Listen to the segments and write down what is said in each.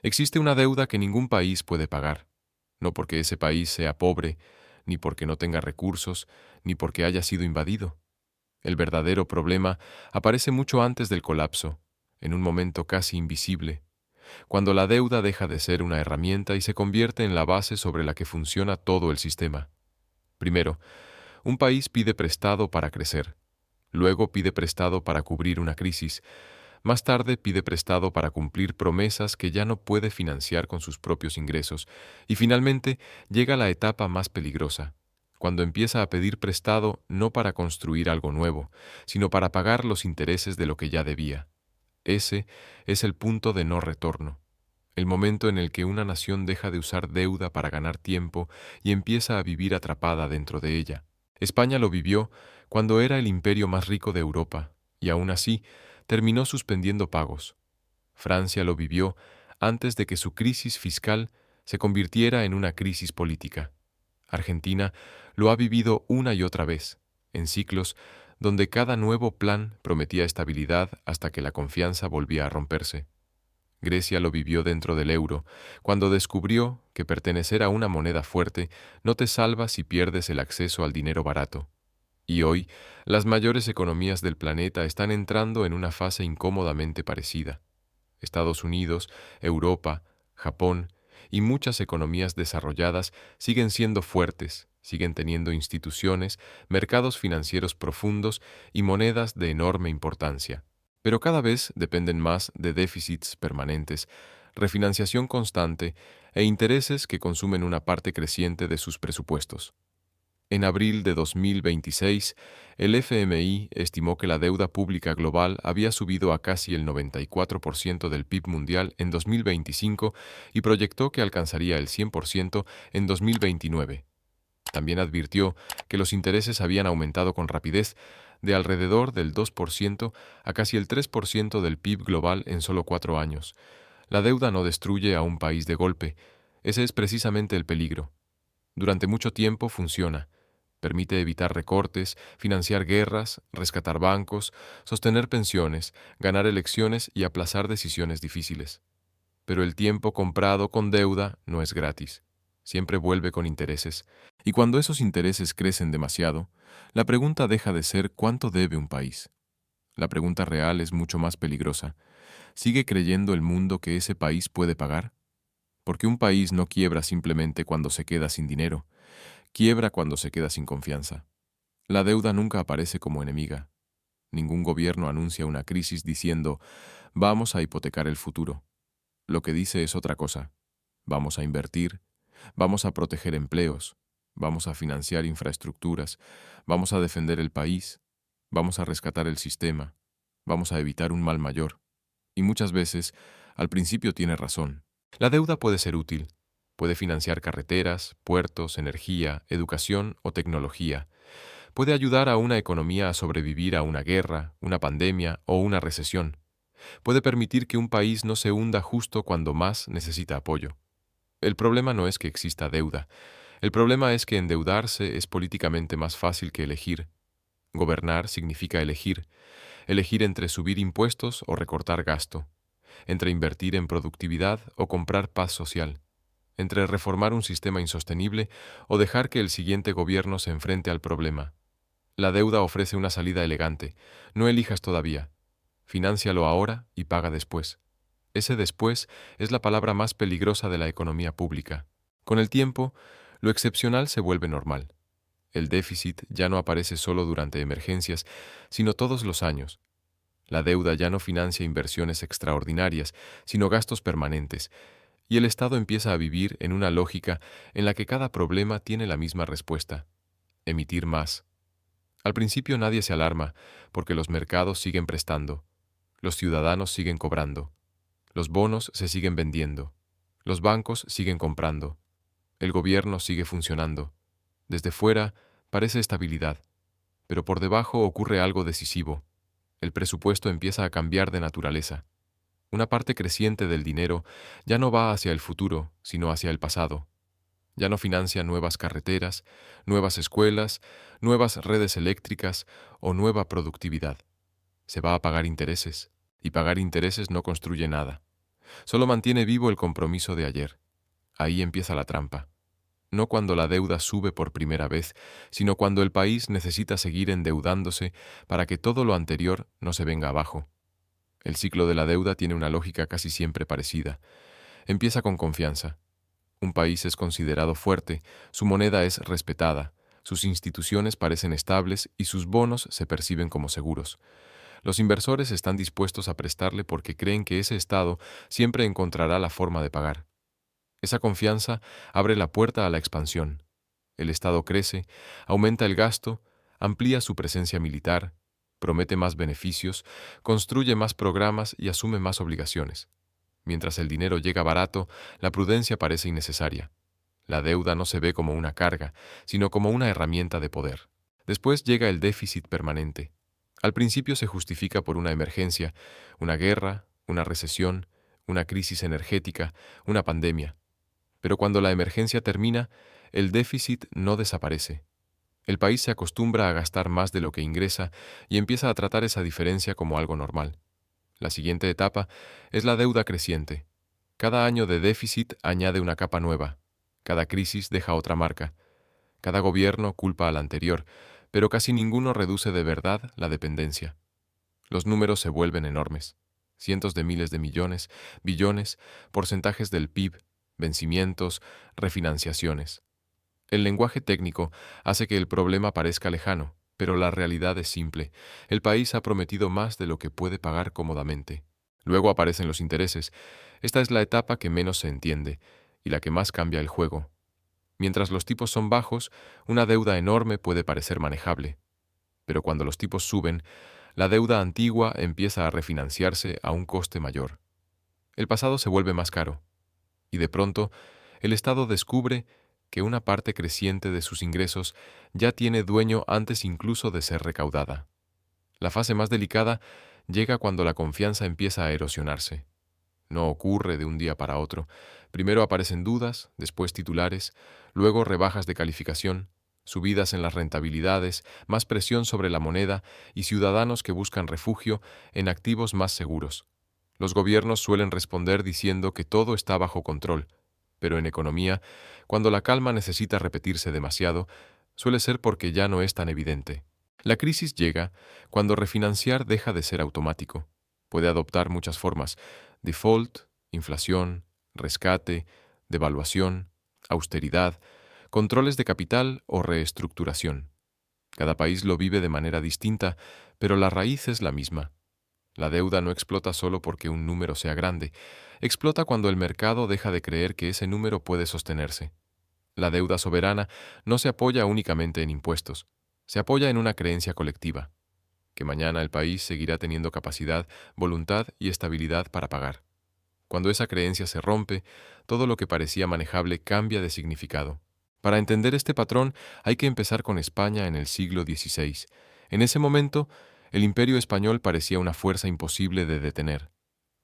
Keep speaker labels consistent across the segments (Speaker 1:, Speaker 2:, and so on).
Speaker 1: Existe una deuda que ningún país puede pagar, no porque ese país sea pobre, ni porque no tenga recursos, ni porque haya sido invadido. El verdadero problema aparece mucho antes del colapso, en un momento casi invisible, cuando la deuda deja de ser una herramienta y se convierte en la base sobre la que funciona todo el sistema. Primero, un país pide prestado para crecer, luego pide prestado para cubrir una crisis, más tarde pide prestado para cumplir promesas que ya no puede financiar con sus propios ingresos, y finalmente llega la etapa más peligrosa, cuando empieza a pedir prestado no para construir algo nuevo, sino para pagar los intereses de lo que ya debía. Ese es el punto de no retorno, el momento en el que una nación deja de usar deuda para ganar tiempo y empieza a vivir atrapada dentro de ella. España lo vivió cuando era el imperio más rico de Europa, y aún así terminó suspendiendo pagos. Francia lo vivió antes de que su crisis fiscal se convirtiera en una crisis política. Argentina lo ha vivido una y otra vez, en ciclos donde cada nuevo plan prometía estabilidad hasta que la confianza volvía a romperse. Grecia lo vivió dentro del euro, cuando descubrió que pertenecer a una moneda fuerte no te salva si pierdes el acceso al dinero barato. Y hoy, las mayores economías del planeta están entrando en una fase incómodamente parecida. Estados Unidos, Europa, Japón y muchas economías desarrolladas siguen siendo fuertes, siguen teniendo instituciones, mercados financieros profundos y monedas de enorme importancia. Pero cada vez dependen más de déficits permanentes, refinanciación constante e intereses que consumen una parte creciente de sus presupuestos. En abril de 2026, el FMI estimó que la deuda pública global había subido a casi el 94% del PIB mundial en 2025 y proyectó que alcanzaría el 100% en 2029. También advirtió que los intereses habían aumentado con rapidez de alrededor del 2% a casi el 3% del PIB global en solo 4 años. La deuda no destruye a un país de golpe. Ese es precisamente el peligro. Durante mucho tiempo funciona. Permite evitar recortes, financiar guerras, rescatar bancos, sostener pensiones, ganar elecciones y aplazar decisiones difíciles. Pero el tiempo comprado con deuda no es gratis. Siempre vuelve con intereses. Y cuando esos intereses crecen demasiado, la pregunta deja de ser ¿cuánto debe un país? La pregunta real es mucho más peligrosa. ¿Sigue creyendo el mundo que ese país puede pagar? Porque un país no quiebra simplemente cuando se queda sin dinero. Quiebra cuando se queda sin confianza. La deuda nunca aparece como enemiga. Ningún gobierno anuncia una crisis diciendo, vamos a hipotecar el futuro. Lo que dice es otra cosa. Vamos a invertir, vamos a proteger empleos, vamos a financiar infraestructuras, vamos a defender el país, vamos a rescatar el sistema, vamos a evitar un mal mayor. Y muchas veces, al principio tiene razón. La deuda puede ser útil. Puede financiar carreteras, puertos, energía, educación o tecnología. Puede ayudar a una economía a sobrevivir a una guerra, una pandemia o una recesión. Puede permitir que un país no se hunda justo cuando más necesita apoyo. El problema no es que exista deuda. El problema es que endeudarse es políticamente más fácil que elegir. Gobernar significa elegir. Elegir entre subir impuestos o recortar gasto. Entre invertir en productividad o comprar paz social. Entre reformar un sistema insostenible o dejar que el siguiente gobierno se enfrente al problema. La deuda ofrece una salida elegante. No elijas todavía. Fináncialo ahora y paga después. Ese después es la palabra más peligrosa de la economía pública. Con el tiempo, lo excepcional se vuelve normal. El déficit ya no aparece solo durante emergencias, sino todos los años. La deuda ya no financia inversiones extraordinarias, sino gastos permanentes, y el Estado empieza a vivir en una lógica en la que cada problema tiene la misma respuesta: emitir más. Al principio nadie se alarma, porque los mercados siguen prestando, los ciudadanos siguen cobrando, los bonos se siguen vendiendo, los bancos siguen comprando, el gobierno sigue funcionando. Desde fuera parece estabilidad, pero por debajo ocurre algo decisivo. El presupuesto empieza a cambiar de naturaleza. Una parte creciente del dinero ya no va hacia el futuro, sino hacia el pasado. Ya no financia nuevas carreteras, nuevas escuelas, nuevas redes eléctricas o nueva productividad. Se va a pagar intereses, y pagar intereses no construye nada. Solo mantiene vivo el compromiso de ayer. Ahí empieza la trampa. No cuando la deuda sube por primera vez, sino cuando el país necesita seguir endeudándose para que todo lo anterior no se venga abajo. El ciclo de la deuda tiene una lógica casi siempre parecida. Empieza con confianza. Un país es considerado fuerte, su moneda es respetada, sus instituciones parecen estables y sus bonos se perciben como seguros. Los inversores están dispuestos a prestarle porque creen que ese Estado siempre encontrará la forma de pagar. Esa confianza abre la puerta a la expansión. El Estado crece, aumenta el gasto, amplía su presencia militar, promete más beneficios, construye más programas y asume más obligaciones. Mientras el dinero llega barato, la prudencia parece innecesaria. La deuda no se ve como una carga, sino como una herramienta de poder. Después llega el déficit permanente. Al principio se justifica por una emergencia, una guerra, una recesión, una crisis energética, una pandemia. Pero cuando la emergencia termina, el déficit no desaparece. El país se acostumbra a gastar más de lo que ingresa y empieza a tratar esa diferencia como algo normal. La siguiente etapa es la deuda creciente. Cada año de déficit añade una capa nueva. Cada crisis deja otra marca. Cada gobierno culpa al anterior, pero casi ninguno reduce de verdad la dependencia. Los números se vuelven enormes. Cientos de miles de millones, billones, porcentajes del PIB, vencimientos, refinanciaciones. El lenguaje técnico hace que el problema parezca lejano, pero la realidad es simple. El país ha prometido más de lo que puede pagar cómodamente. Luego aparecen los intereses. Esta es la etapa que menos se entiende y la que más cambia el juego. Mientras los tipos son bajos, una deuda enorme puede parecer manejable. Pero cuando los tipos suben, la deuda antigua empieza a refinanciarse a un coste mayor. El pasado se vuelve más caro. Y de pronto, el Estado descubre que una parte creciente de sus ingresos ya tiene dueño antes incluso de ser recaudada. La fase más delicada llega cuando la confianza empieza a erosionarse. No ocurre de un día para otro. Primero aparecen dudas, después titulares, luego rebajas de calificación, subidas en las rentabilidades, más presión sobre la moneda y ciudadanos que buscan refugio en activos más seguros. Los gobiernos suelen responder diciendo que todo está bajo control, pero en economía, cuando la calma necesita repetirse demasiado, suele ser porque ya no es tan evidente. La crisis llega cuando refinanciar deja de ser automático. Puede adoptar muchas formas: default, inflación, rescate, devaluación, austeridad, controles de capital o reestructuración. Cada país lo vive de manera distinta, pero la raíz es la misma. La deuda no explota solo porque un número sea grande, explota cuando el mercado deja de creer que ese número puede sostenerse. La deuda soberana no se apoya únicamente en impuestos, se apoya en una creencia colectiva, que mañana el país seguirá teniendo capacidad, voluntad y estabilidad para pagar. Cuando esa creencia se rompe, todo lo que parecía manejable cambia de significado. Para entender este patrón hay que empezar con España en el siglo XVI. En ese momento, el imperio español parecía una fuerza imposible de detener.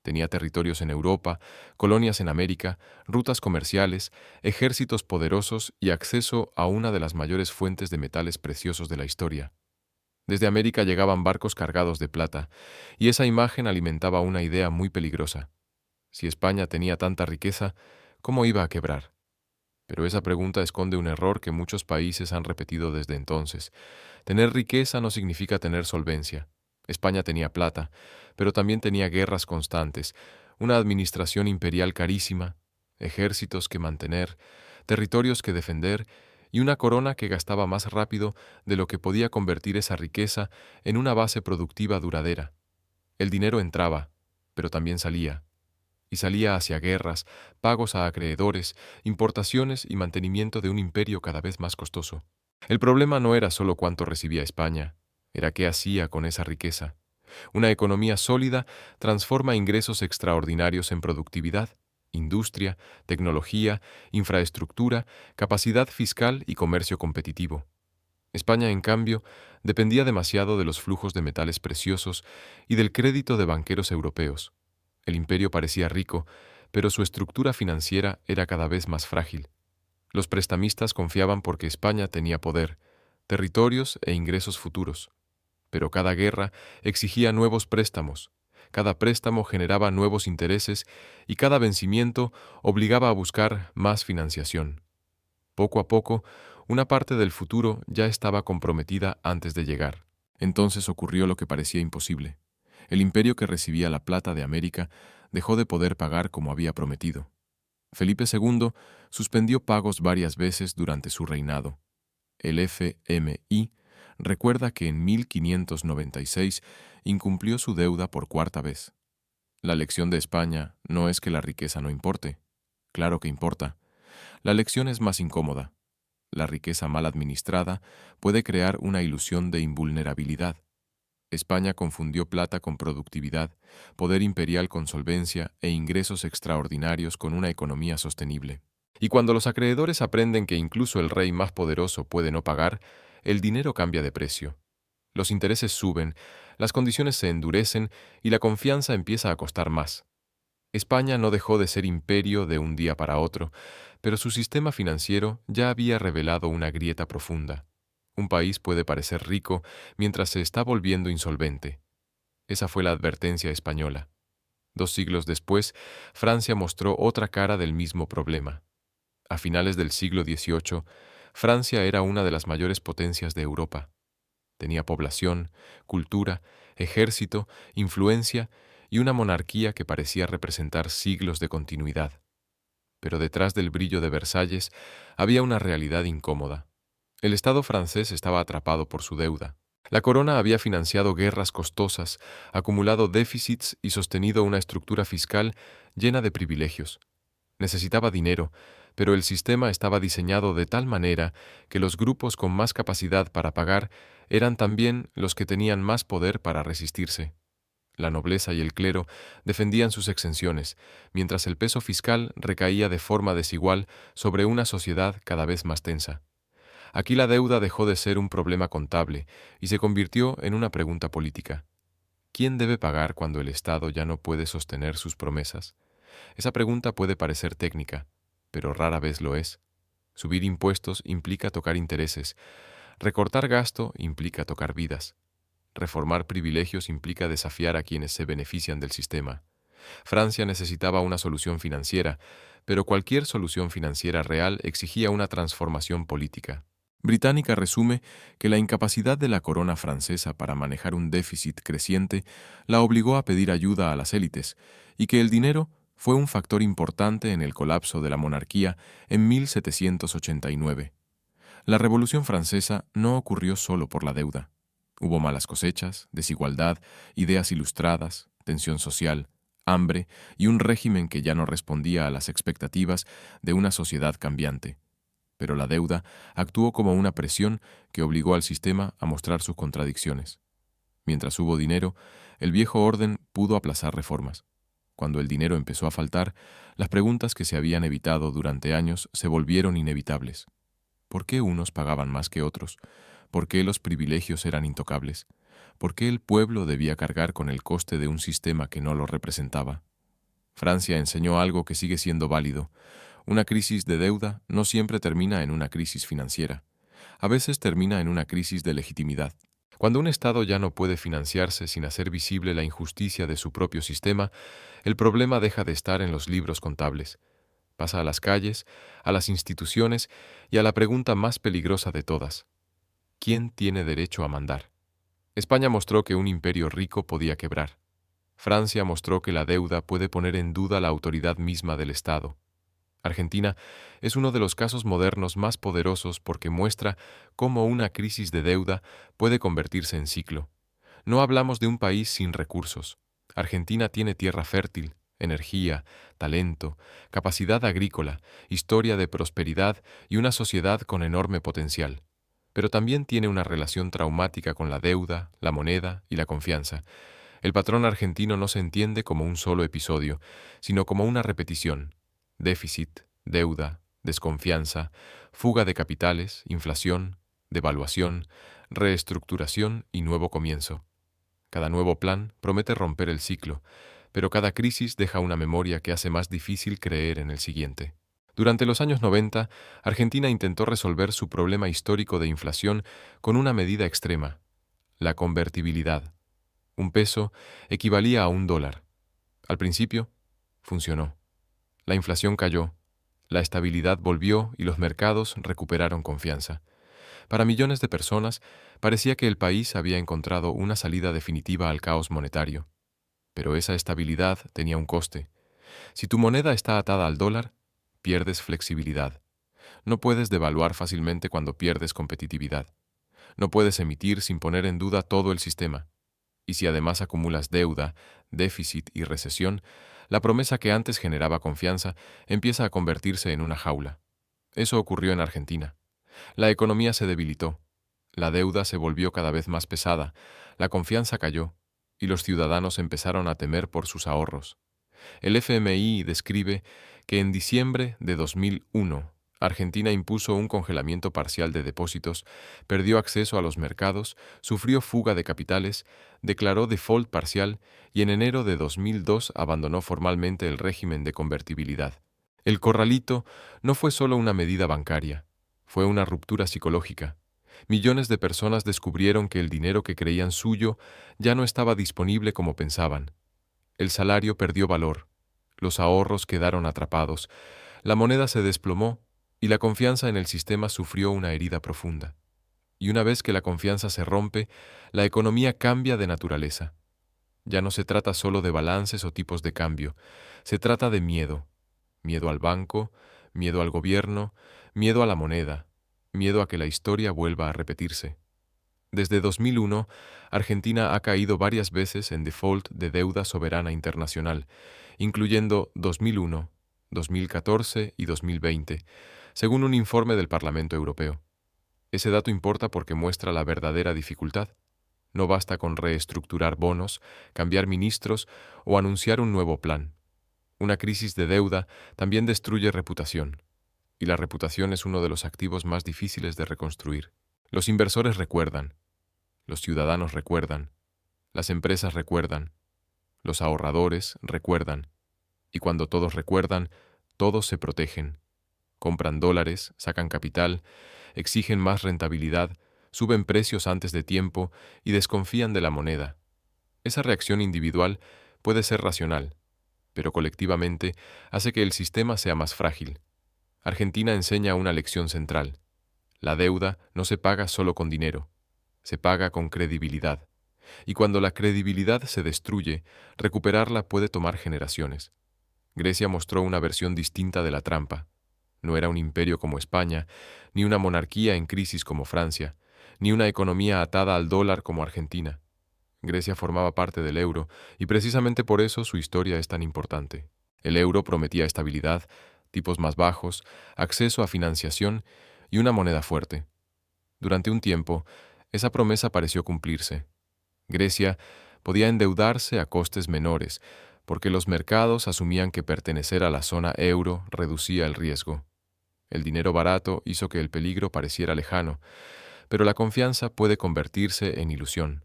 Speaker 1: Tenía territorios en Europa, colonias en América, rutas comerciales, ejércitos poderosos y acceso a una de las mayores fuentes de metales preciosos de la historia. Desde América llegaban barcos cargados de plata, y esa imagen alimentaba una idea muy peligrosa. Si España tenía tanta riqueza, ¿cómo iba a quebrar? Pero esa pregunta esconde un error que muchos países han repetido desde entonces. Tener riqueza no significa tener solvencia. España tenía plata, pero también tenía guerras constantes, una administración imperial carísima, ejércitos que mantener, territorios que defender y una corona que gastaba más rápido de lo que podía convertir esa riqueza en una base productiva duradera. El dinero entraba, pero también salía. Y salía hacia guerras, pagos a acreedores, importaciones y mantenimiento de un imperio cada vez más costoso. El problema no era solo cuánto recibía España, era qué hacía con esa riqueza. Una economía sólida transforma ingresos extraordinarios en productividad, industria, tecnología, infraestructura, capacidad fiscal y comercio competitivo. España, en cambio, dependía demasiado de los flujos de metales preciosos y del crédito de banqueros europeos. El imperio parecía rico, pero su estructura financiera era cada vez más frágil. Los prestamistas confiaban porque España tenía poder, territorios e ingresos futuros. Pero cada guerra exigía nuevos préstamos, Cada préstamo generaba nuevos intereses y cada vencimiento obligaba a buscar más financiación. Poco a poco, una parte del futuro ya estaba comprometida antes de llegar. Entonces ocurrió lo que parecía imposible. El imperio que recibía la plata de América dejó de poder pagar como había prometido. Felipe II suspendió pagos varias veces durante su reinado. El FMI recuerda que en 1596 incumplió su deuda por cuarta vez. La lección de España no es que la riqueza no importe. Claro que importa. La lección es más incómoda. La riqueza mal administrada puede crear una ilusión de invulnerabilidad. España confundió plata con productividad, poder imperial con solvencia e ingresos extraordinarios con una economía sostenible. Y cuando los acreedores aprenden que incluso el rey más poderoso puede no pagar, el dinero cambia de precio. Los intereses suben, las condiciones se endurecen y la confianza empieza a costar más. España no dejó de ser imperio de un día para otro, pero su sistema financiero ya había revelado una grieta profunda. Un país puede parecer rico mientras se está volviendo insolvente. Esa fue la advertencia española. 2 siglos después, Francia mostró otra cara del mismo problema. A finales del siglo XVIII, Francia era una de las mayores potencias de Europa. Tenía población, cultura, ejército, influencia y una monarquía que parecía representar siglos de continuidad. Pero detrás del brillo de Versalles había una realidad incómoda. El Estado francés estaba atrapado por su deuda. La corona había financiado guerras costosas, acumulado déficits y sostenido una estructura fiscal llena de privilegios. Necesitaba dinero, pero el sistema estaba diseñado de tal manera que los grupos con más capacidad para pagar eran también los que tenían más poder para resistirse. La nobleza y el clero defendían sus exenciones, mientras el peso fiscal recaía de forma desigual sobre una sociedad cada vez más tensa. Aquí la deuda dejó de ser un problema contable y se convirtió en una pregunta política. ¿Quién debe pagar cuando el Estado ya no puede sostener sus promesas? Esa pregunta puede parecer técnica, pero rara vez lo es. Subir impuestos implica tocar intereses. Recortar gasto implica tocar vidas. Reformar privilegios implica desafiar a quienes se benefician del sistema. Francia necesitaba una solución financiera, pero cualquier solución financiera real exigía una transformación política. Británica resume que la incapacidad de la corona francesa para manejar un déficit creciente la obligó a pedir ayuda a las élites y que el dinero fue un factor importante en el colapso de la monarquía en 1789. La Revolución Francesa no ocurrió solo por la deuda. Hubo malas cosechas, desigualdad, ideas ilustradas, tensión social, hambre y un régimen que ya no respondía a las expectativas de una sociedad cambiante. Pero la deuda actuó como una presión que obligó al sistema a mostrar sus contradicciones. Mientras hubo dinero, el viejo orden pudo aplazar reformas. Cuando el dinero empezó a faltar, las preguntas que se habían evitado durante años se volvieron inevitables. ¿Por qué unos pagaban más que otros? ¿Por qué los privilegios eran intocables? ¿Por qué el pueblo debía cargar con el coste de un sistema que no lo representaba? Francia enseñó algo que sigue siendo válido. Una crisis de deuda no siempre termina en una crisis financiera. A veces termina en una crisis de legitimidad. Cuando un Estado ya no puede financiarse sin hacer visible la injusticia de su propio sistema, el problema deja de estar en los libros contables. Pasa a las calles, a las instituciones y a la pregunta más peligrosa de todas: ¿quién tiene derecho a mandar? España mostró que un imperio rico podía quebrar. Francia mostró que la deuda puede poner en duda la autoridad misma del Estado. Argentina es uno de los casos modernos más poderosos porque muestra cómo una crisis de deuda puede convertirse en ciclo. No hablamos de un país sin recursos. Argentina tiene tierra fértil, energía, talento, capacidad agrícola, historia de prosperidad y una sociedad con enorme potencial. Pero también tiene una relación traumática con la deuda, la moneda y la confianza. El patrón argentino no se entiende como un solo episodio, sino como una repetición: déficit, deuda, desconfianza, fuga de capitales, inflación, devaluación, reestructuración y nuevo comienzo. Cada nuevo plan promete romper el ciclo, pero cada crisis deja una memoria que hace más difícil creer en el siguiente. Durante los años 90, Argentina intentó resolver su problema histórico de inflación con una medida extrema: la convertibilidad. Un peso equivalía a $1. Al principio, funcionó. La inflación cayó, la estabilidad volvió y los mercados recuperaron confianza. Para millones de personas, parecía que el país había encontrado una salida definitiva al caos monetario. Pero esa estabilidad tenía un coste. Si tu moneda está atada al dólar, pierdes flexibilidad. No puedes devaluar fácilmente cuando pierdes competitividad. No puedes emitir sin poner en duda todo el sistema. Y si además acumulas deuda, déficit y recesión, la promesa que antes generaba confianza empieza a convertirse en una jaula. Eso ocurrió en Argentina. La economía se debilitó, la deuda se volvió cada vez más pesada, la confianza cayó, y los ciudadanos empezaron a temer por sus ahorros. El FMI describe que en diciembre de 2001, Argentina impuso un congelamiento parcial de depósitos, perdió acceso a los mercados, sufrió fuga de capitales, declaró default parcial y en enero de 2002 abandonó formalmente el régimen de convertibilidad. El corralito no fue solo una medida bancaria, fue una ruptura psicológica. Millones de personas descubrieron que el dinero que creían suyo ya no estaba disponible como pensaban. El salario perdió valor, los ahorros quedaron atrapados, la moneda se desplomó y la confianza en el sistema sufrió una herida profunda. Y una vez que la confianza se rompe, la economía cambia de naturaleza. Ya no se trata solo de balances o tipos de cambio, se trata de miedo. Miedo al banco, miedo al gobierno, miedo a la moneda, miedo a que la historia vuelva a repetirse. Desde 2001, Argentina ha caído varias veces en default de deuda soberana internacional, incluyendo 2001, 2014 y 2020, según un informe del Parlamento Europeo. Ese dato importa porque muestra la verdadera dificultad. No basta con reestructurar bonos, cambiar ministros o anunciar un nuevo plan. Una crisis de deuda también destruye reputación, y la reputación es uno de los activos más difíciles de reconstruir. Los inversores recuerdan, los ciudadanos recuerdan, las empresas recuerdan, los ahorradores recuerdan, y cuando todos recuerdan, todos se protegen. Compran dólares, sacan capital, exigen más rentabilidad, suben precios antes de tiempo y desconfían de la moneda. Esa reacción individual puede ser racional, pero colectivamente hace que el sistema sea más frágil. Argentina enseña una lección central. La deuda no se paga solo con dinero, se paga con credibilidad. Y cuando la credibilidad se destruye, recuperarla puede tomar generaciones. Grecia mostró una versión distinta de la trampa. No era un imperio como España, ni una monarquía en crisis como Francia, ni una economía atada al dólar como Argentina. Grecia formaba parte del euro, y precisamente por eso su historia es tan importante. El euro prometía estabilidad, tipos más bajos, acceso a financiación y una moneda fuerte. Durante un tiempo, esa promesa pareció cumplirse. Grecia podía endeudarse a costes menores, porque los mercados asumían que pertenecer a la zona euro reducía el riesgo. El dinero barato hizo que el peligro pareciera lejano, pero la confianza puede convertirse en ilusión.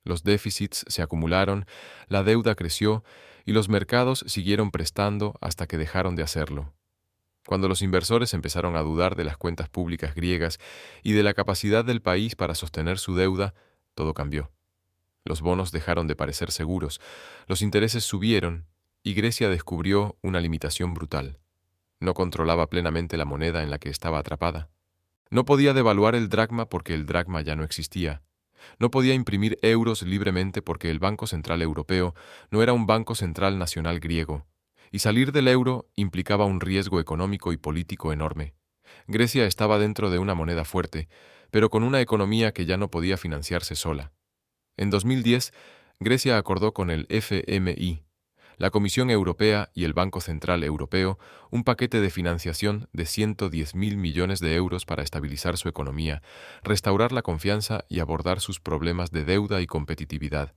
Speaker 1: Los déficits se acumularon, la deuda creció y los mercados siguieron prestando hasta que dejaron de hacerlo. Cuando los inversores empezaron a dudar de las cuentas públicas griegas y de la capacidad del país para sostener su deuda, todo cambió. Los bonos dejaron de parecer seguros, los intereses subieron y Grecia descubrió una limitación brutal. No controlaba plenamente la moneda en la que estaba atrapada. No podía devaluar el dracma porque el dracma ya no existía. No podía imprimir euros libremente porque el Banco Central Europeo no era un banco central nacional griego, y salir del euro implicaba un riesgo económico y político enorme. Grecia estaba dentro de una moneda fuerte, pero con una economía que ya no podía financiarse sola. En 2010, Grecia acordó con el FMI, la Comisión Europea y el Banco Central Europeo un paquete de financiación de 110.000 millones de euros para estabilizar su economía, restaurar la confianza y abordar sus problemas de deuda y competitividad.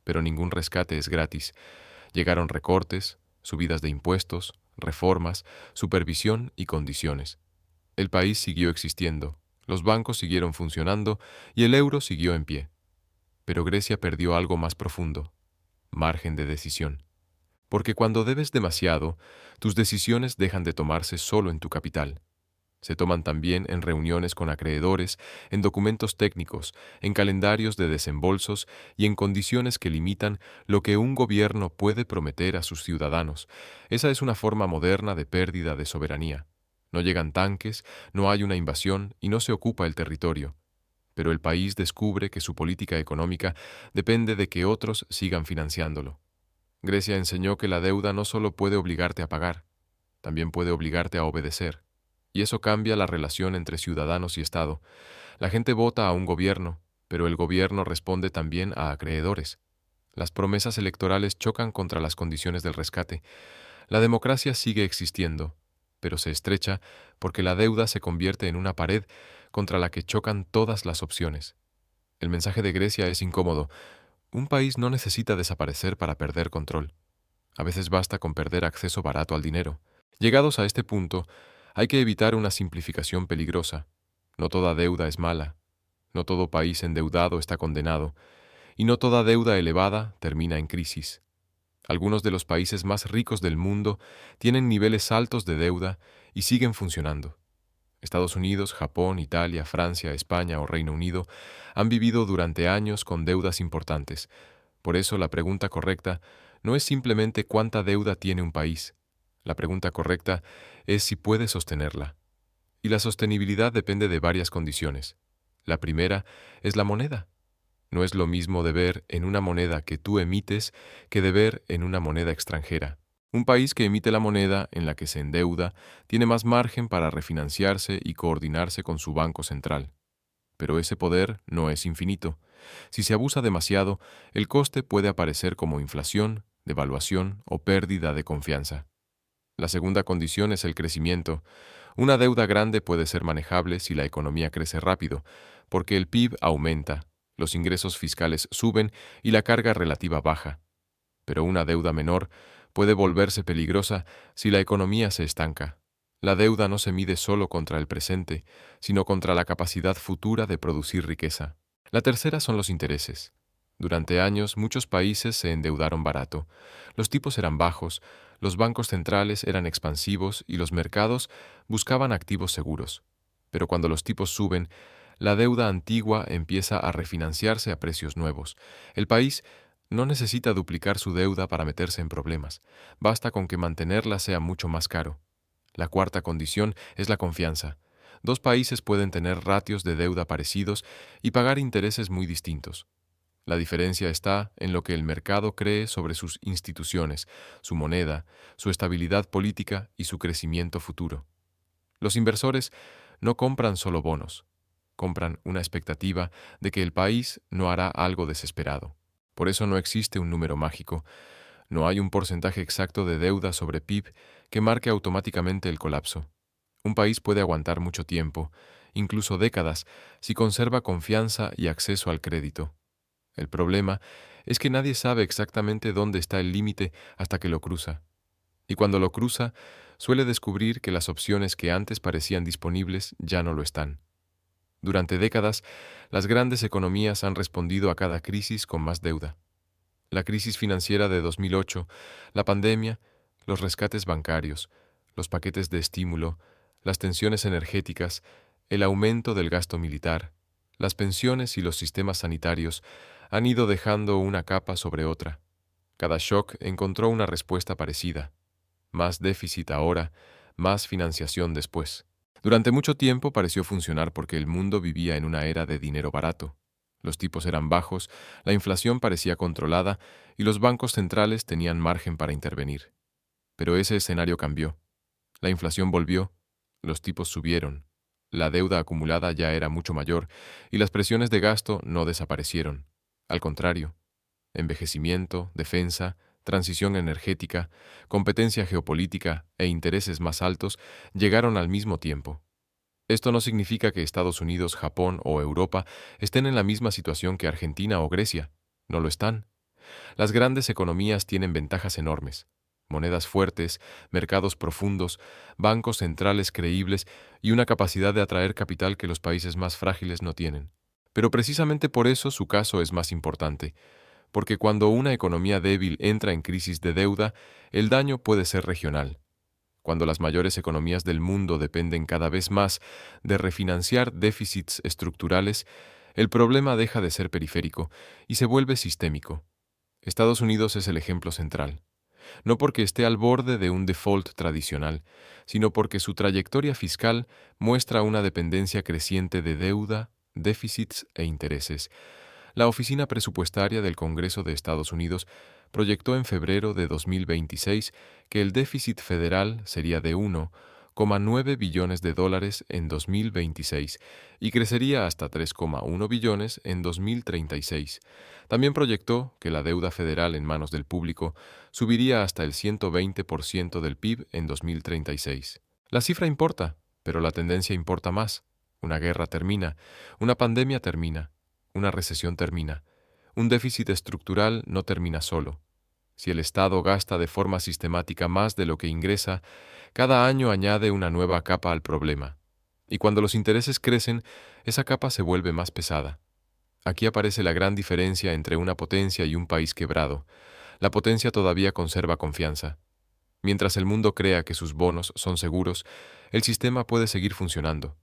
Speaker 1: Pero ningún rescate es gratis. Llegaron recortes, subidas de impuestos, reformas, supervisión y condiciones. El país siguió existiendo, los bancos siguieron funcionando y el euro siguió en pie. Pero Grecia perdió algo más profundo: margen de decisión. Porque cuando debes demasiado, tus decisiones dejan de tomarse solo en tu capital. Se toman también en reuniones con acreedores, en documentos técnicos, en calendarios de desembolsos y en condiciones que limitan lo que un gobierno puede prometer a sus ciudadanos. Esa es una forma moderna de pérdida de soberanía. No llegan tanques, no hay una invasión y no se ocupa el territorio. Pero el país descubre que su política económica depende de que otros sigan financiándolo. Grecia enseñó que la deuda no solo puede obligarte a pagar, también puede obligarte a obedecer. Y eso cambia la relación entre ciudadanos y Estado. La gente vota a un gobierno, pero el gobierno responde también a acreedores. Las promesas electorales chocan contra las condiciones del rescate. La democracia sigue existiendo, pero se estrecha porque la deuda se convierte en una pared contra la que chocan todas las opciones. El mensaje de Grecia es incómodo. Un país no necesita desaparecer para perder control. A veces basta con perder acceso barato al dinero. Llegados a este punto, hay que evitar una simplificación peligrosa. No toda deuda es mala, no todo país endeudado está condenado, y no toda deuda elevada termina en crisis. Algunos de los países más ricos del mundo tienen niveles altos de deuda y siguen funcionando. Estados Unidos, Japón, Italia, Francia, España o Reino Unido han vivido durante años con deudas importantes. Por eso la pregunta correcta no es simplemente cuánta deuda tiene un país. La pregunta correcta es si puede sostenerla. Y la sostenibilidad depende de varias condiciones. La primera es la moneda. No es lo mismo deber en una moneda que tú emites que deber en una moneda extranjera. Un país que emite la moneda en la que se endeuda tiene más margen para refinanciarse y coordinarse con su banco central. Pero ese poder no es infinito. Si se abusa demasiado, el coste puede aparecer como inflación, devaluación o pérdida de confianza. La segunda condición es el crecimiento. Una deuda grande puede ser manejable si la economía crece rápido, porque el PIB aumenta, los ingresos fiscales suben y la carga relativa baja. Pero una deuda menor puede volverse peligrosa si la economía se estanca. La deuda no se mide solo contra el presente, sino contra la capacidad futura de producir riqueza. La tercera son los intereses. Durante años, muchos países se endeudaron barato. Los tipos eran bajos, los bancos centrales eran expansivos y los mercados buscaban activos seguros. Pero cuando los tipos suben, la deuda antigua empieza a refinanciarse a precios nuevos. El país no necesita duplicar su deuda para meterse en problemas. Basta con que mantenerla sea mucho más caro. La cuarta condición es la confianza. Dos países pueden tener ratios de deuda parecidos y pagar intereses muy distintos. La diferencia está en lo que el mercado cree sobre sus instituciones, su moneda, su estabilidad política y su crecimiento futuro. Los inversores no compran solo bonos, compran una expectativa de que el país no hará algo desesperado. Por eso no existe un número mágico. No hay un porcentaje exacto de deuda sobre PIB que marque automáticamente el colapso. Un país puede aguantar mucho tiempo, incluso décadas, si conserva confianza y acceso al crédito. El problema es que nadie sabe exactamente dónde está el límite hasta que lo cruza. Y cuando lo cruza, suele descubrir que las opciones que antes parecían disponibles ya no lo están. Durante décadas, las grandes economías han respondido a cada crisis con más deuda. La crisis financiera de 2008, la pandemia, los rescates bancarios, los paquetes de estímulo, las tensiones energéticas, el aumento del gasto militar, las pensiones y los sistemas sanitarios han ido dejando una capa sobre otra. Cada shock encontró una respuesta parecida. Más déficit ahora, más financiación después. Durante mucho tiempo pareció funcionar porque el mundo vivía en una era de dinero barato. Los tipos eran bajos, la inflación parecía controlada y los bancos centrales tenían margen para intervenir. Pero ese escenario cambió. La inflación volvió, los tipos subieron, la deuda acumulada ya era mucho mayor y las presiones de gasto no desaparecieron. Al contrario, envejecimiento, defensa, transición energética, competencia geopolítica e intereses más altos llegaron al mismo tiempo. Esto no significa que Estados Unidos, Japón o Europa estén en la misma situación que Argentina o Grecia. No lo están. Las grandes economías tienen ventajas enormes. Monedas fuertes, mercados profundos, bancos centrales creíbles y una capacidad de atraer capital que los países más frágiles no tienen. Pero precisamente por eso su caso es más importante, porque cuando una economía débil entra en crisis de deuda, el daño puede ser regional. Cuando las mayores economías del mundo dependen cada vez más de refinanciar déficits estructurales, el problema deja de ser periférico y se vuelve sistémico. Estados Unidos es el ejemplo central, no porque esté al borde de un default tradicional, sino porque su trayectoria fiscal muestra una dependencia creciente de deuda, déficits e intereses. La Oficina Presupuestaria del Congreso de Estados Unidos proyectó en febrero de 2026 que el déficit federal sería de 1,9 billones de dólares en 2026 y crecería hasta 3,1 billones en 2036. También proyectó que la deuda federal en manos del público subiría hasta el 120% del PIB en 2036. La cifra importa, pero la tendencia importa más. Una guerra termina, una pandemia termina, una recesión termina. Un déficit estructural no termina solo. Si el Estado gasta de forma sistemática más de lo que ingresa, cada año añade una nueva capa al problema. Y cuando los intereses crecen, esa capa se vuelve más pesada. Aquí aparece la gran diferencia entre una potencia y un país quebrado. La potencia todavía conserva confianza. Mientras el mundo crea que sus bonos son seguros, el sistema puede seguir funcionando,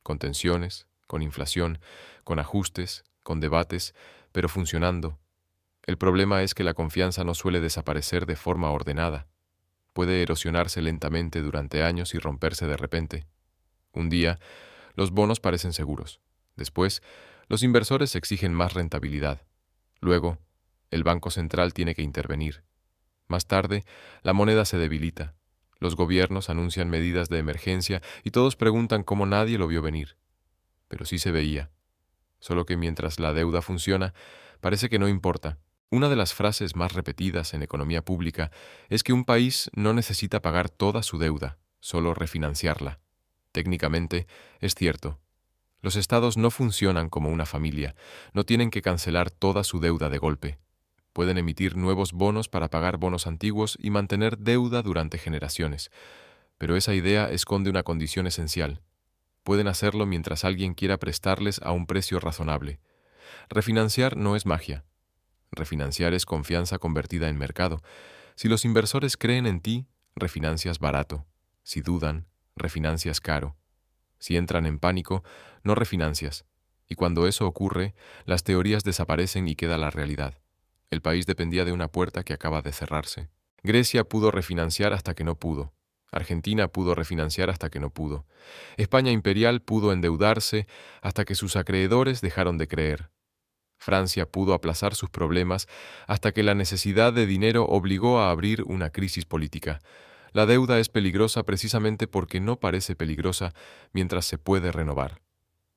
Speaker 1: con tensiones, con inflación, con ajustes, con debates, pero funcionando. El problema es que la confianza no suele desaparecer de forma ordenada. Puede erosionarse lentamente durante años y romperse de repente. Un día, los bonos parecen seguros. Después, los inversores exigen más rentabilidad. Luego, el Banco Central tiene que intervenir. Más tarde, la moneda se debilita. Los gobiernos anuncian medidas de emergencia y todos preguntan cómo nadie lo vio venir. Pero sí se veía. Solo que mientras la deuda funciona, parece que no importa. Una de las frases más repetidas en economía pública es que un país no necesita pagar toda su deuda, solo refinanciarla. Técnicamente, es cierto. Los estados no funcionan como una familia, no tienen que cancelar toda su deuda de golpe. Pueden emitir nuevos bonos para pagar bonos antiguos y mantener deuda durante generaciones. Pero esa idea esconde una condición esencial. Pueden hacerlo mientras alguien quiera prestarles a un precio razonable. Refinanciar no es magia. Refinanciar es confianza convertida en mercado. Si los inversores creen en ti, refinancias barato. Si dudan, refinancias caro. Si entran en pánico, no refinancias. Y cuando eso ocurre, las teorías desaparecen y queda la realidad. El país dependía de una puerta que acaba de cerrarse. Grecia pudo refinanciar hasta que no pudo. Argentina pudo refinanciar hasta que no pudo. España imperial pudo endeudarse hasta que sus acreedores dejaron de creer. Francia pudo aplazar sus problemas hasta que la necesidad de dinero obligó a abrir una crisis política. La deuda es peligrosa precisamente porque no parece peligrosa mientras se puede renovar.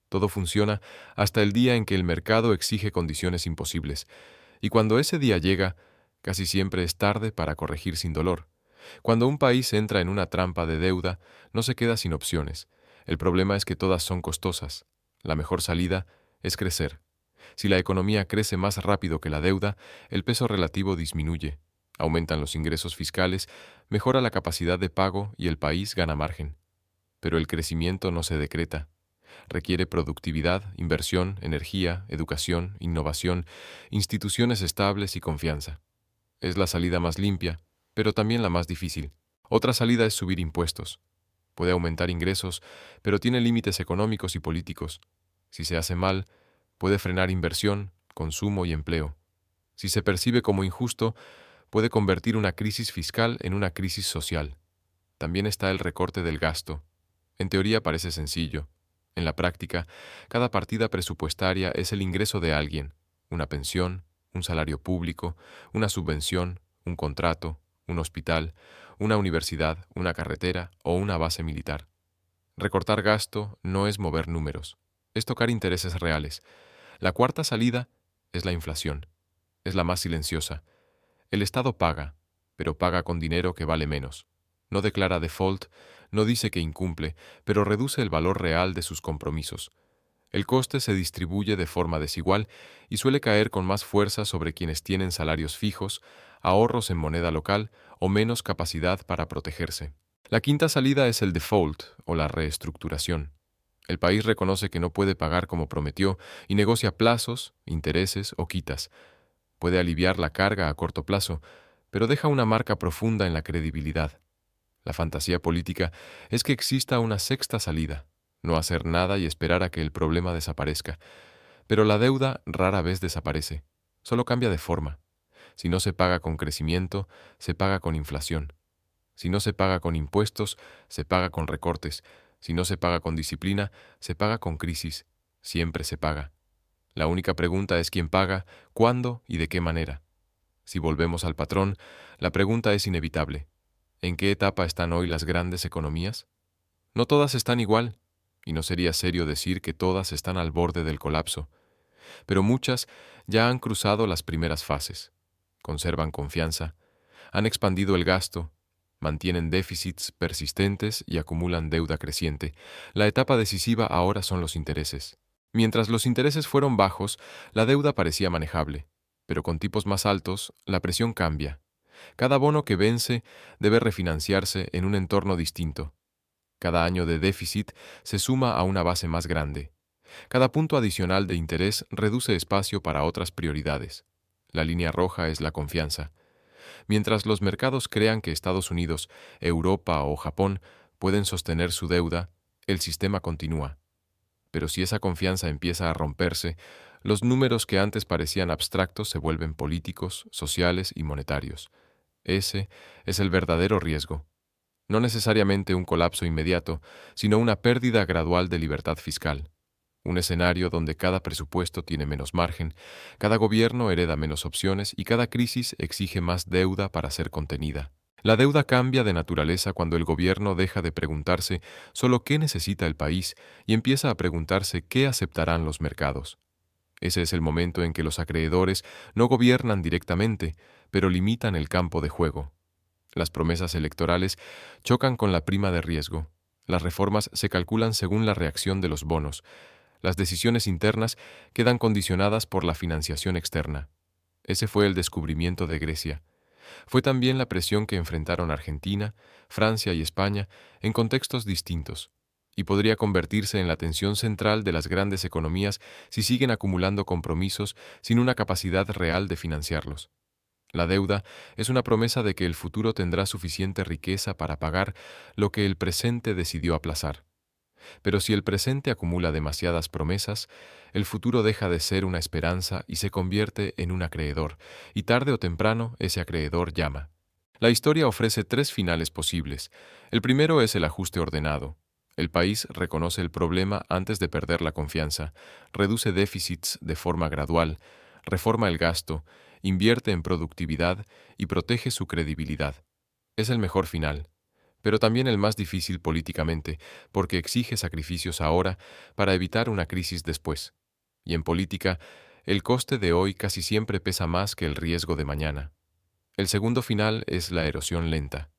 Speaker 1: Todo funciona hasta el día en que el mercado exige condiciones imposibles. Y cuando ese día llega, casi siempre es tarde para corregir sin dolor. Cuando un país entra en una trampa de deuda, no se queda sin opciones. El problema es que todas son costosas. La mejor salida es crecer. Si la economía crece más rápido que la deuda, el peso relativo disminuye, aumentan los ingresos fiscales, mejora la capacidad de pago y el país gana margen. Pero el crecimiento no se decreta. Requiere productividad, inversión, energía, educación, innovación, instituciones estables y confianza. Es la salida más limpia, pero también la más difícil. Otra salida es subir impuestos. Puede aumentar ingresos, pero tiene límites económicos y políticos. Si se hace mal, puede frenar inversión, consumo y empleo. Si se percibe como injusto, puede convertir una crisis fiscal en una crisis social. También está el recorte del gasto. En teoría parece sencillo. En la práctica, cada partida presupuestaria es el ingreso de alguien, una pensión, un salario público, una subvención, un contrato, un hospital, una universidad, una carretera o una base militar. Recortar gasto no es mover números, es tocar intereses reales. La cuarta salida es la inflación. Es la más silenciosa. El Estado paga, pero paga con dinero que vale menos. No declara default, no dice que incumple, pero reduce el valor real de sus compromisos. El coste se distribuye de forma desigual y suele caer con más fuerza sobre quienes tienen salarios fijos, ahorros en moneda local o menos capacidad para protegerse. La quinta salida es el default o la reestructuración. El país reconoce que no puede pagar como prometió y negocia plazos, intereses o quitas. Puede aliviar la carga a corto plazo, pero deja una marca profunda en la credibilidad. La fantasía política es que exista una sexta salida, no hacer nada y esperar a que el problema desaparezca. Pero la deuda rara vez desaparece, solo cambia de forma. Si no se paga con crecimiento, se paga con inflación. Si no se paga con impuestos, se paga con recortes. Si no se paga con disciplina, se paga con crisis. Siempre se paga. La única pregunta es quién paga, cuándo y de qué manera. Si volvemos al patrón, la pregunta es inevitable. ¿En qué etapa están hoy las grandes economías? No todas están igual, y no sería serio decir que todas están al borde del colapso, pero muchas ya han cruzado las primeras fases. Conservan confianza, han expandido el gasto, mantienen déficits persistentes y acumulan deuda creciente. La etapa decisiva ahora son los intereses. Mientras los intereses fueron bajos, la deuda parecía manejable, pero con tipos más altos, la presión cambia. Cada bono que vence debe refinanciarse en un entorno distinto. Cada año de déficit se suma a una base más grande. Cada punto adicional de interés reduce espacio para otras prioridades. La línea roja es la confianza. Mientras los mercados crean que Estados Unidos, Europa o Japón pueden sostener su deuda, el sistema continúa. Pero si esa confianza empieza a romperse, los números que antes parecían abstractos se vuelven políticos, sociales y monetarios. Ese es el verdadero riesgo. No necesariamente un colapso inmediato, sino una pérdida gradual de libertad fiscal. Un escenario donde cada presupuesto tiene menos margen, cada gobierno hereda menos opciones y cada crisis exige más deuda para ser contenida. La deuda cambia de naturaleza cuando el gobierno deja de preguntarse solo qué necesita el país y empieza a preguntarse qué aceptarán los mercados. Ese es el momento en que los acreedores no gobiernan directamente, pero limitan el campo de juego. Las promesas electorales chocan con la prima de riesgo. Las reformas se calculan según la reacción de los bonos. Las decisiones internas quedan condicionadas por la financiación externa. Ese fue el descubrimiento de Grecia. Fue también la presión que enfrentaron Argentina, Francia y España en contextos distintos, y podría convertirse en la tensión central de las grandes economías si siguen acumulando compromisos sin una capacidad real de financiarlos. La deuda es una promesa de que el futuro tendrá suficiente riqueza para pagar lo que el presente decidió aplazar. Pero si el presente acumula demasiadas promesas, el futuro deja de ser una esperanza y se convierte en un acreedor, y tarde o temprano ese acreedor llama. La historia ofrece tres finales posibles. El primero es el ajuste ordenado. El país reconoce el problema antes de perder la confianza, reduce déficits de forma gradual, reforma el gasto, invierte en productividad y protege su credibilidad. Es el mejor final, pero también el más difícil políticamente, porque exige sacrificios ahora para evitar una crisis después. Y en política, el coste de hoy casi siempre pesa más que el riesgo de mañana. El segundo final es la erosión lenta.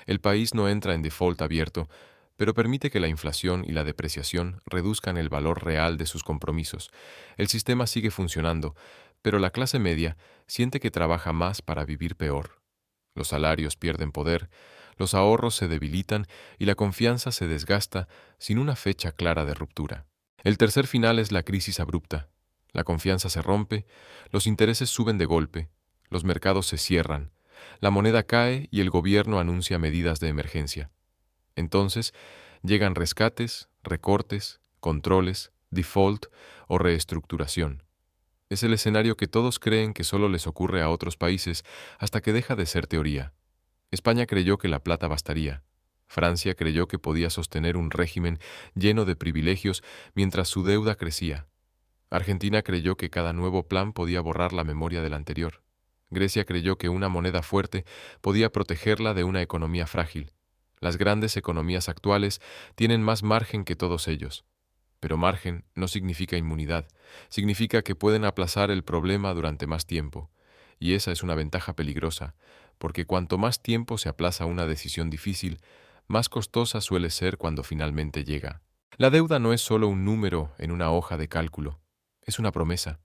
Speaker 1: El país no entra en default abierto, pero permite que la inflación y la depreciación reduzcan el valor real de sus compromisos. El sistema sigue funcionando, pero la clase media siente que trabaja más para vivir peor. Los salarios pierden poder, los ahorros se debilitan y la confianza se desgasta sin una fecha clara de ruptura. El tercer final es la crisis abrupta. La confianza se rompe, los intereses suben de golpe, los mercados se cierran, la moneda cae y el gobierno anuncia medidas de emergencia. Entonces, llegan rescates, recortes, controles, default o reestructuración. Es el escenario que todos creen que solo les ocurre a otros países hasta que deja de ser teoría. España creyó que la plata bastaría. Francia creyó que podía sostener un régimen lleno de privilegios mientras su deuda crecía. Argentina creyó que cada nuevo plan podía borrar la memoria del anterior. Grecia creyó que una moneda fuerte podía protegerla de una economía frágil. Las grandes economías actuales tienen más margen que todos ellos. Pero margen no significa inmunidad, significa que pueden aplazar el problema durante más tiempo. Y esa es una ventaja peligrosa, porque cuanto más tiempo se aplaza una decisión difícil, más costosa suele ser cuando finalmente llega. La deuda no es solo un número en una hoja de cálculo, es una promesa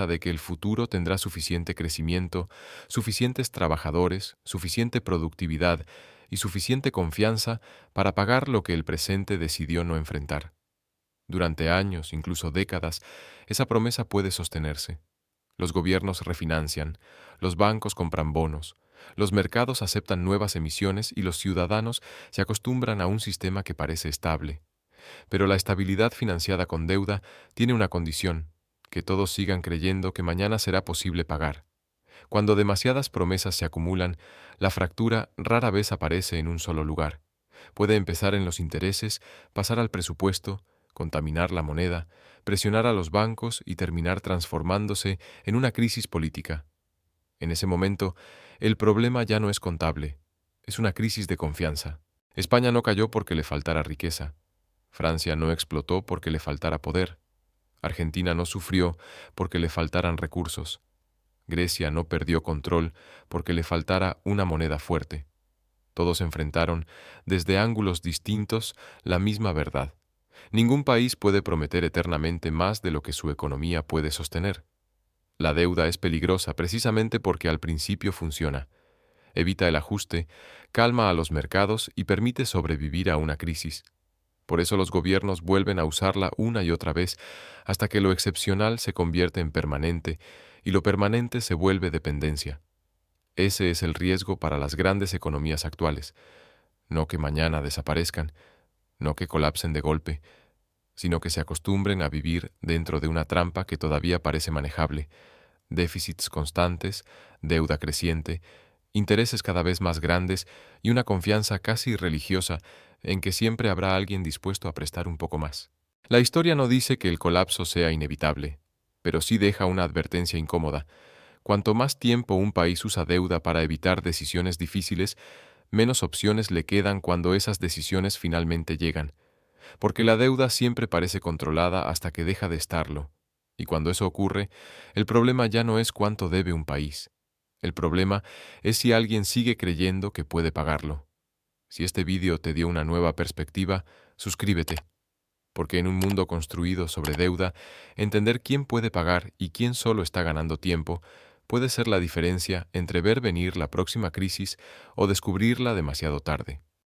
Speaker 1: de que el futuro tendrá suficiente crecimiento, suficientes trabajadores, suficiente productividad y suficiente confianza para pagar lo que el presente decidió no enfrentar. Durante años, incluso décadas, esa promesa puede sostenerse. Los gobiernos refinancian, los bancos compran bonos, Los mercados aceptan nuevas emisiones y los ciudadanos se acostumbran a un sistema que parece estable. Pero la estabilidad financiada con deuda tiene una condición: que todos sigan creyendo que mañana será posible pagar. Cuando demasiadas promesas se acumulan, la fractura rara vez aparece en un solo lugar. Puede empezar en los intereses, pasar al presupuesto, contaminar la moneda, presionar a los bancos y terminar transformándose en una crisis política. En ese momento, el problema ya no es contable, es una crisis de confianza. España no cayó porque le faltara riqueza. Francia no explotó porque le faltara poder. Argentina no sufrió porque le faltaran recursos. Grecia no perdió control porque le faltara una moneda fuerte. Todos enfrentaron, desde ángulos distintos, la misma verdad. Ningún país puede prometer eternamente más de lo que su economía puede sostener. La deuda es peligrosa precisamente porque al principio funciona. Evita el ajuste, calma a los mercados y permite sobrevivir a una crisis. Por eso los gobiernos vuelven a usarla una y otra vez hasta que lo excepcional se convierte en permanente y lo permanente se vuelve dependencia. Ese es el riesgo para las grandes economías actuales. No que mañana desaparezcan, no que colapsen de golpe, sino que se acostumbren a vivir dentro de una trampa que todavía parece manejable: déficits constantes, deuda creciente, intereses cada vez más grandes y una confianza casi religiosa en que siempre habrá alguien dispuesto a prestar un poco más. La historia no dice que el colapso sea inevitable, pero sí deja una advertencia incómoda. Cuanto más tiempo un país usa deuda para evitar decisiones difíciles, menos opciones le quedan cuando esas decisiones finalmente llegan, porque la deuda siempre parece controlada hasta que deja de estarlo. Y cuando eso ocurre, el problema ya no es cuánto debe un país. El problema es si alguien sigue creyendo que puede pagarlo. Si este vídeo te dio una nueva perspectiva, suscríbete, porque en un mundo construido sobre deuda, entender quién puede pagar y quién solo está ganando tiempo puede ser la diferencia entre ver venir la próxima crisis o descubrirla demasiado tarde.